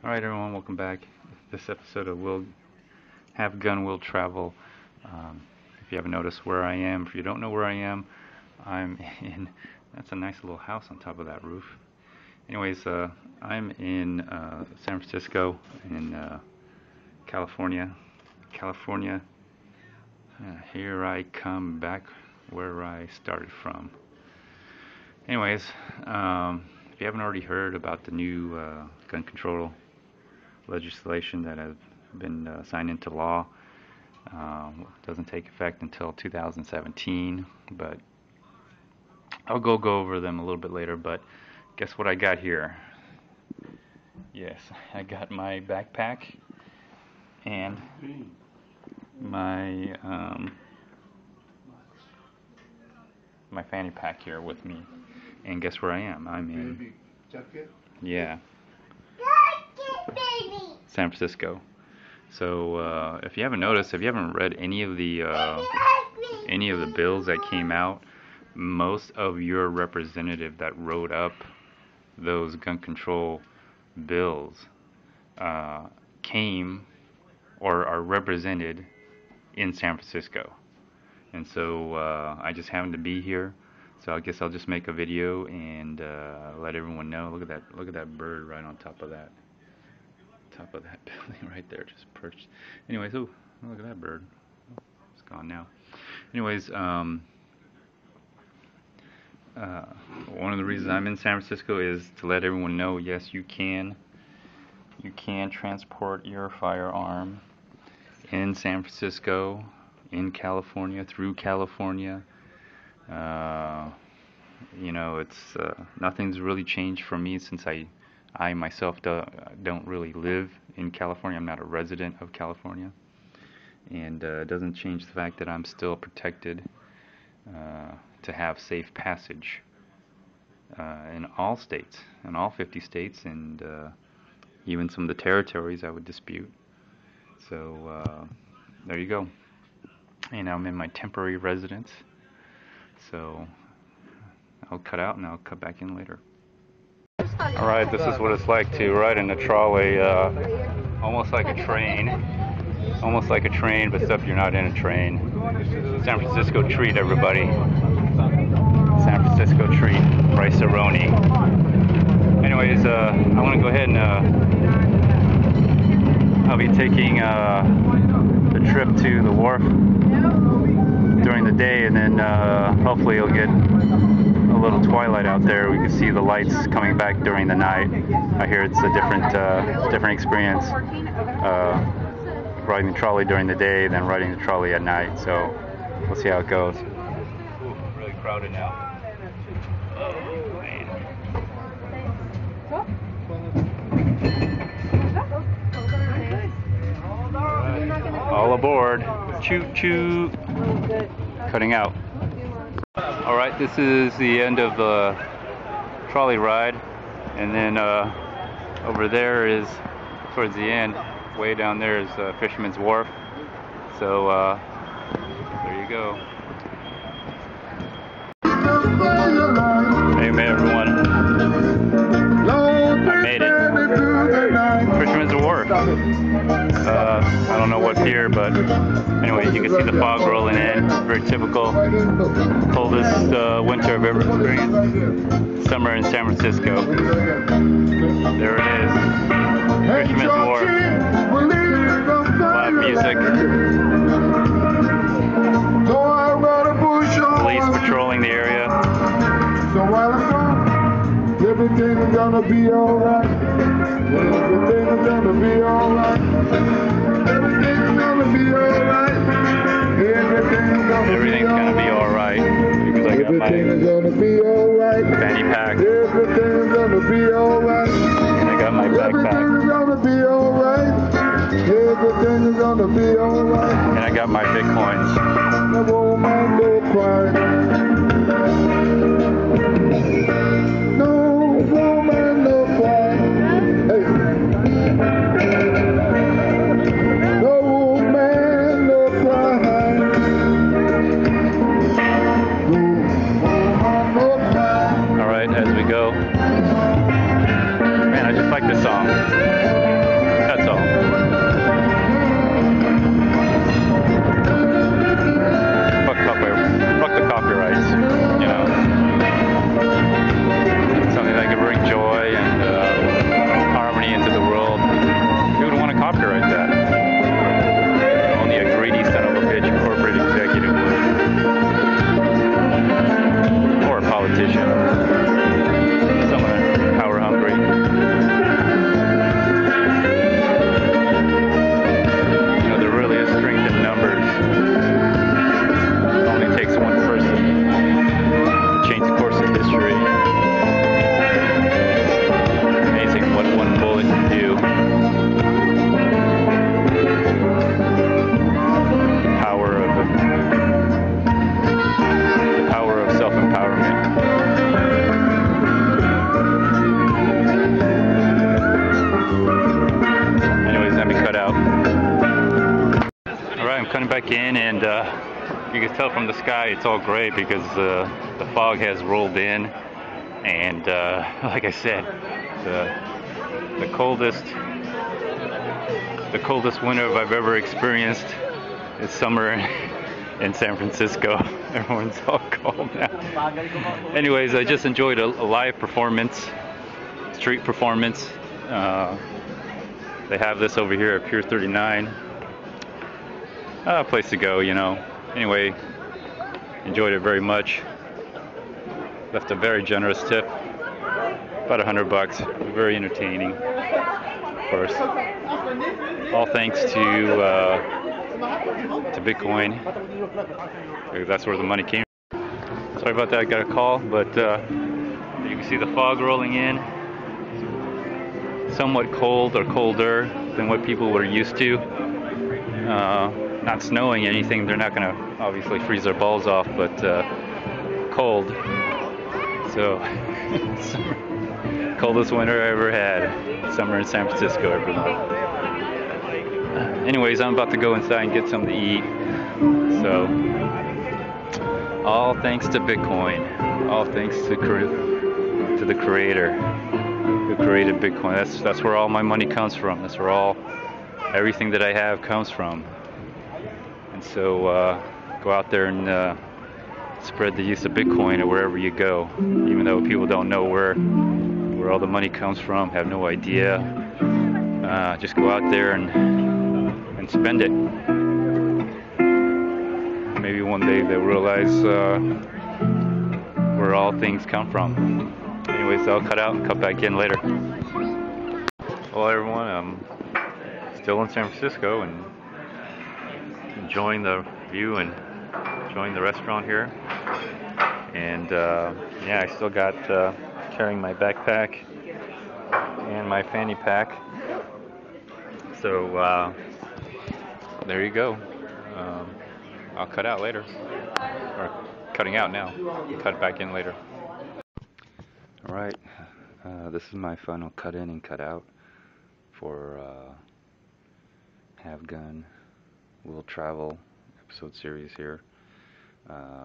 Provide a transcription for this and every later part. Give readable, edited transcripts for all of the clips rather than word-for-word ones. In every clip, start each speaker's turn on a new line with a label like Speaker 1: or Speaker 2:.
Speaker 1: Alright everyone, welcome back. This episode of Will Have Gun Will Travel. If you haven't noticed where I am, if you don't know where I am, I'm in, that's a nice little house on top of that roof. Anyways, I'm in San Francisco in California. Here I come back where I started from. Anyways, if you haven't already heard about the new gun control legislation that has been signed into law, doesn't take effect until 2017, but I'll go over them a little bit later. But guess what I got here? Yes, I got my backpack and my my fanny pack here with me. And guess where I am? I'm in, yeah, San Francisco. So if you haven't noticed, if you haven't read any of the bills that came out, most of your representative that wrote up those gun control bills came or are represented in San Francisco. And so I just happened to be here. So I guess I'll just make a video and let everyone know. Look at that bird right on top of that building right there, just perched. Anyways, oh, look at that bird. Oh, it's gone now. Anyways, one of the reasons I'm in San Francisco is to let everyone know, yes, you can transport your firearm in San Francisco, in California, through California. You know, it's nothing's really changed for me since I myself don't really live in California. I'm not a resident of California, and it doesn't change the fact that I'm still protected to have safe passage in all states, in all 50 states, and even some of the territories I would dispute. So there you go. And I'm in my temporary residence. So I'll cut out and I'll cut back in later. Alright, this is what it's like to ride in a trolley, almost like a train. Almost like a train, but except you're not in a train. San Francisco treat, everybody. San Francisco treat, rice-a-roni. Anyways, I want to go ahead and I'll be taking the trip to the wharf during the day, and then hopefully you'll get a little twilight out there. We can see the lights coming back during the night. I hear it's a different experience riding the trolley during the day than riding the trolley at night. So we'll see how it goes. Ooh, really crowded now. Oh, man. All aboard. Choo choo. Cutting out. Alright, this is the end of the trolley ride, and then over there is, towards the end, way down there is Fisherman's Wharf. So there you go. Hey everyone, I made it. Fisherman's Wharf. I don't know what pier, but anyway, you can see the fog rolling in. Very typical. Coldest winter I've ever experienced. Summer in San Francisco. There it is. Fisherman's Wharf. Live music. Police patrolling the area.
Speaker 2: Everything's gonna be alright. Everything's gonna be alright. Everything's gonna be alright.
Speaker 1: Everything's gonna be alright. Because I got my fanny pack.
Speaker 2: Everything's gonna be alright.
Speaker 1: And I got my backpack.
Speaker 2: Everything's gonna be alright. Everything's gonna be alright.
Speaker 1: And I got my Bitcoins.
Speaker 2: No woman, no cry. No woman, no cry. Hey. No man, no cry. No cry.
Speaker 1: Alright, as we go. Man, I just like this song. copyright that. Only a greedy son of a bitch corporate executive would. Or a politician. Someone power hungry. You know, there really is strength in numbers. It only takes one person to change the course of history. Amazing what one bullet can do. The power of self-empowerment. Anyways, let me cut out. Alright, I'm cutting back in, and you can tell from the sky it's all gray because the fog has rolled in, and like I said, the coldest winter I've ever experienced is summer in San Francisco. Everyone's all cold now. Anyways, I just enjoyed a live performance, street performance. They have this over here at Pier 39. A place to go, you know. Anyway, enjoyed it very much. Left a very generous tip, about $100. Very entertaining, of course. All thanks to Bitcoin. That's where the money came. Sorry about that. I got a call, but you can see the fog rolling in. Somewhat cold or colder than what people were used to. Not snowing anything. They're not going to obviously freeze their balls off, but cold. So, coldest winter I ever had. Summer in San Francisco, everyone. Anyways, I'm about to go inside and get something to eat. So, all thanks to Bitcoin. All thanks to the creator who created Bitcoin. That's where all my money comes from. That's where everything that I have comes from. And so, go out there and spread the use of Bitcoin wherever you go. Even though people don't know where all the money comes from, have no idea. Just go out there and spend it. Maybe one day they'll realize where all things come from. Anyways, I'll cut out and cut back in later. Well, everyone, I'm still in San Francisco and enjoying the view and enjoying the restaurant here. And yeah, I still got carrying my backpack and my fanny pack. So there you go. I'll cut out later, or cutting out now. Cut back in later. All right, this is my final cut in and cut out for Have Gun Will Travel episode series here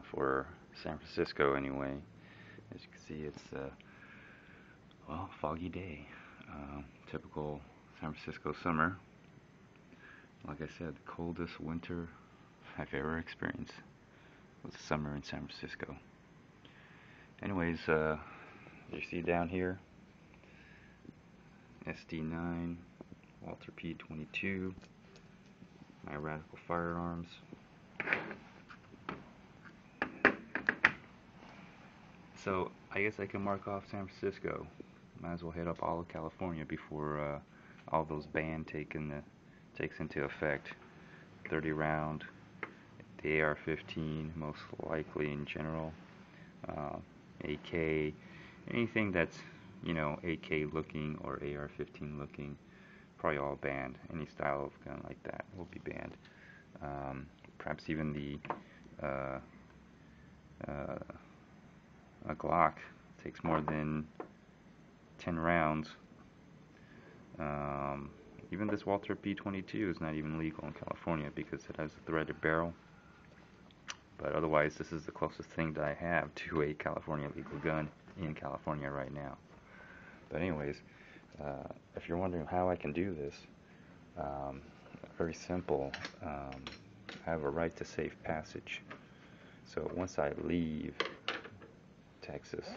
Speaker 1: for San Francisco. Anyway, as you can see, it's well, foggy day, typical San Francisco summer. Like I said, the coldest winter I've ever experienced was summer in San Francisco. Anyways, you see down here, SD9, Walther P22, my Radical Firearms. So I guess I can mark off San Francisco. Might as well hit up all of California before all those ban takes into effect. 30 round, the AR-15 most likely in general, AK, anything that's, you know, AK looking or AR-15 looking, probably all banned. Any style of gun like that will be banned. Perhaps even the a Glock takes more than 10 rounds. Even this Walther P22 is not even legal in California because it has a threaded barrel. But otherwise, this is the closest thing that I have to a California legal gun in California right now. But anyways, if you're wondering how I can do this, very simple. I have a right to safe passage. So once I leave Texas,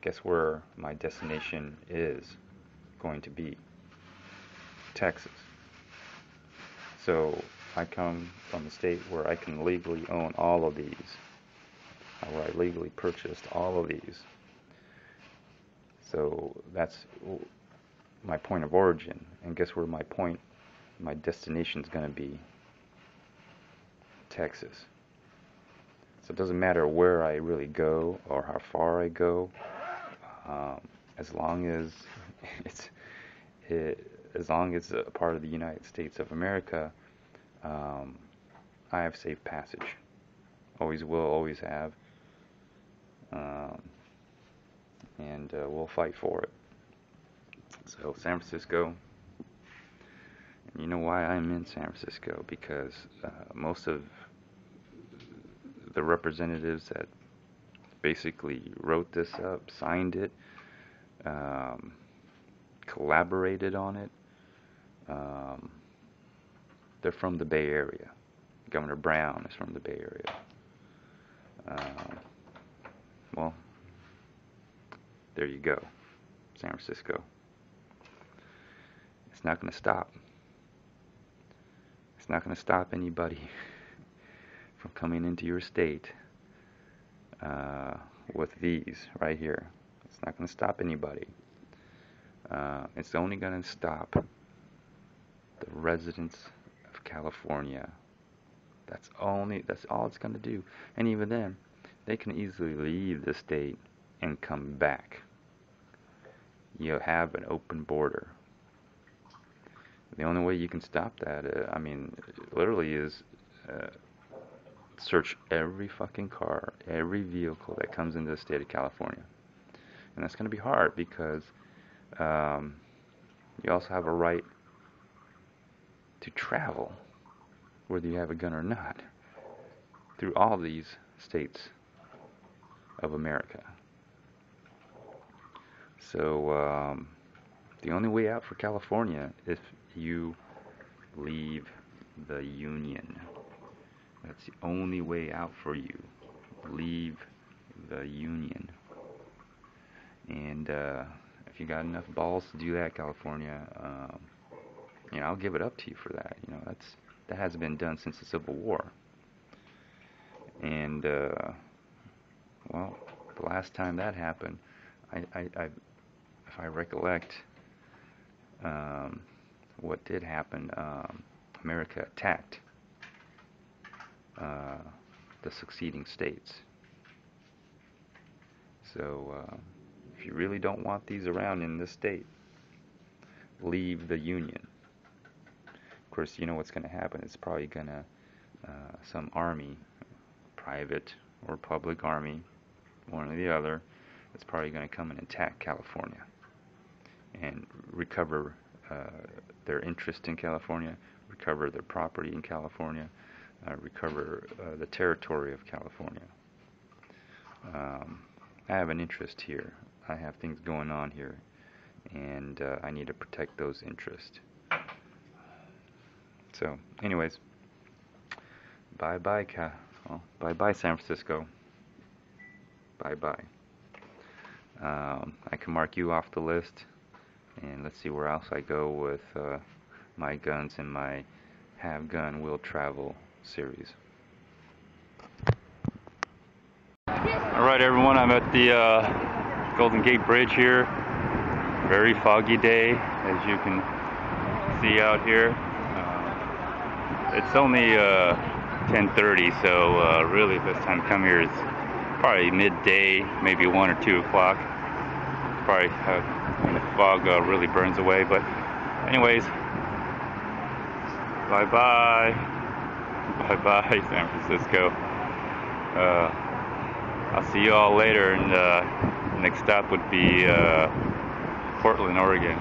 Speaker 1: guess where my destination is going to be? Texas. So I come from a state where I can legally own all of these, where I legally purchased all of these. So that's my point of origin. And guess where my destination is going to be? Texas. So it doesn't matter where I really go or how far I go, as long as as long as a part of the United States of America, I have safe passage. Always will, always have, and we'll fight for it. So San Francisco. And you know why I'm in San Francisco? Because most of the representatives that basically wrote this up, signed it, collaborated on it, they're from the Bay Area. Governor Brown is from the Bay Area. Well, there you go, San Francisco. It's not going to stop. It's not going to stop anybody from coming into your state with these right here. It's not going to stop anybody. It's only going to stop the residents of California. That's all it's going to do. And even then, they can easily leave the state and come back. You have an open border. The only way you can stop that, literally is search every fucking car, every vehicle that comes into the state of California. And that's going to be hard because you also have a right to travel, whether you have a gun or not, through all these states of America. So the only way out for California is if you leave the Union. That's the only way out for you. Leave the Union. And if you got enough balls to do that, California, I'll give it up to you for that. That hasn't been done since the Civil War. And well, the last time that happened, if I recollect, what did happen, America attacked the succeeding states. So if you really don't want these around in this state, leave the Union. Of course, you know what's going to happen. It's probably going to, some army, private or public army, one or the other, it's probably going to come and attack California and recover their interest in California, recover their property in California, recover the territory of California. I have an interest here. I have things going on here, and I need to protect those interests. So, anyways, bye-bye, bye-bye, San Francisco. Bye-bye. I can mark you off the list, and let's see where else I go with my guns in my Have Gun Will Travel series. Alright everyone, I'm at the Golden Gate Bridge here. Very foggy day, as you can see out here. It's only 10:30, so really the best time to come here is probably midday, maybe 1 or 2 o'clock. Probably when the fog really burns away. But anyways, bye-bye. Bye-bye, San Francisco. I'll see you all later, and next stop would be Portland, Oregon.